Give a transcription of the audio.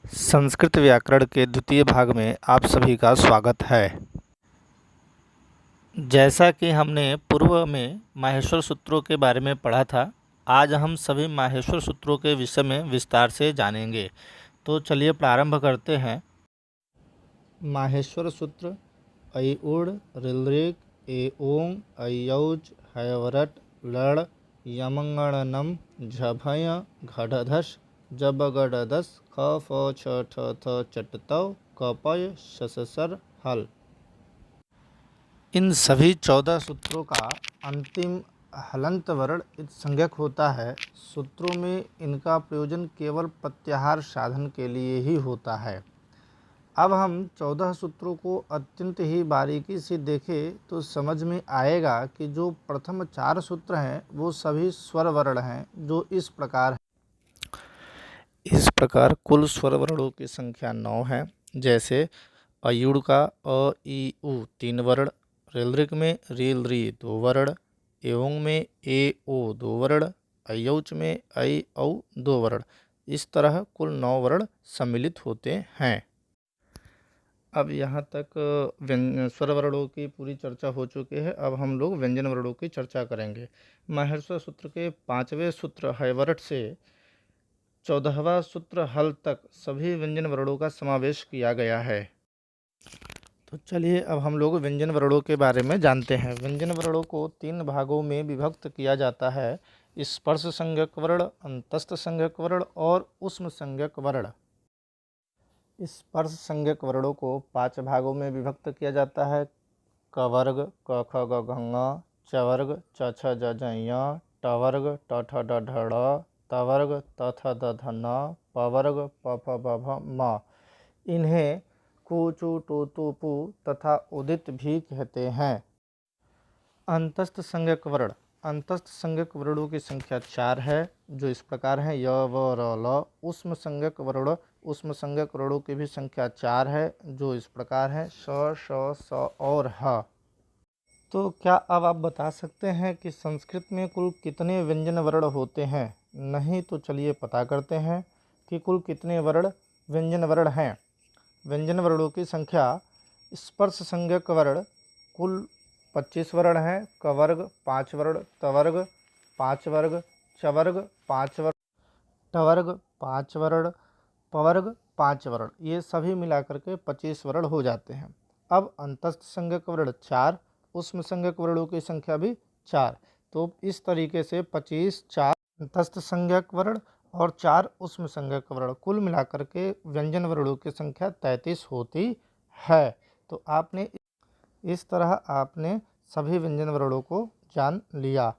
संस्कृत व्याकरण के द्वितीय भाग में आप सभी का स्वागत है। जैसा कि हमने पूर्व में माहेश्वर सूत्रों के बारे में पढ़ा था, आज हम सभी माहेश्वर सूत्रों के विषय में विस्तार से जानेंगे। तो चलिए प्रारंभ करते हैं। माहेश्वर सूत्र ऐ उड़ ऋलृक ए ओं ऐयौज हैवरट लड़ यमंगणनम झभय घढ़धस जबगढ़दस ख फ छ ठ थ चटतव कपय सससर हल। इन सभी 14 सूत्रों का अंतिम हलंत वर्ण इत संज्ञक होता है। सूत्रों में इनका प्रयोजन केवल प्रत्याहार साधन के लिए ही होता है। अब हम 14 सूत्रों को अत्यंत ही बारीकी से देखें तो समझ में आएगा कि जो प्रथम 4 सूत्र हैं वो सभी स्वर वर्ण हैं, जो इस प्रकार हैं। इस प्रकार कुल स्वर वर्णों की संख्या 9 है। जैसे अयुड़ का अ ई उ 3 वर्ण, ऋलृक में री री 2 वर्ण, एवं में ए ओ 2 वर्ण, अयौच में ऐ औ 2 वर्ण। इस तरह कुल 9 वर्ण सम्मिलित होते हैं। अब यहाँ तक स्वर वर्णों की पूरी चर्चा हो चुकी है। अब हम लोग व्यंजन वर्णों की चर्चा करेंगे। माहेश्वर सूत्र के 5वें सूत्र हैवरट से 14वां सूत्र हल तक सभी व्यंजन वर्णों का समावेश किया गया है। तो चलिए अब हम लोग व्यंजन वर्णों के बारे में जानते हैं। व्यंजन वर्णों को 3 भागों में विभक्त किया जाता है: स्पर्श संज्ञक वर्ण, अंतस्थ संज्ञक वर्ण और ऊष्म संज्ञक वर्ण। स्पर्श संज्ञक वर्णों को 5 भागों में विभक्त किया जाता है: क वर्ग क ख ग घ ङ, च वर्ग च छ ज झ ञ, ट वर्ग ट ठ ड ढ ढ़, त वर्ग त थ द ध न, प वर्ग प फ ब भ म। इन्हें कु चु टु तु पु तथा उदित भी कहते हैं। अंतस्थ संज्ञक वर्ण। अंतस्थ संज्ञक वर्णों की संख्या 4 है, जो इस प्रकार है: य व र ल। ऊष्म संज्ञक वर्ण। ऊष्म संज्ञक वर्णों की भी संख्या 4 है, जो इस प्रकार है: स श स और ह। तो क्या अब आप बता सकते हैं कि संस्कृत में कुल कितने व्यंजन वर्ण होते हैं? नहीं तो चलिए पता करते हैं कि कुल कितने व्यंजन वर्ण हैं। व्यंजन वर्णों की संख्या: स्पर्श संज्ञक वर्ण कुल 25 वर्ण हैं। क वर्ग 5 वर्ण, त वर्ग 5 वर्ण, च वर्ग 5 वर्ण, ट वर्ग 5 वर्ण, प वर्ग 5 वर्ण। ये सभी मिलाकर के 25 वर्ण हो जाते हैं। अब अंतस्थ संज्ञक वर्ण 4, ऊष्म संज्ञक वर्णों की संख्या भी 4। तो इस तरीके से 25, 4 अंतस्थ संज्ञक वर्ण और 4 ऊष्म संज्ञक वर्ण, कुल मिलाकर के व्यंजन वर्णों की संख्या 33 होती है। तो आपने इस तरह आपने सभी व्यंजन वर्णों को जान लिया।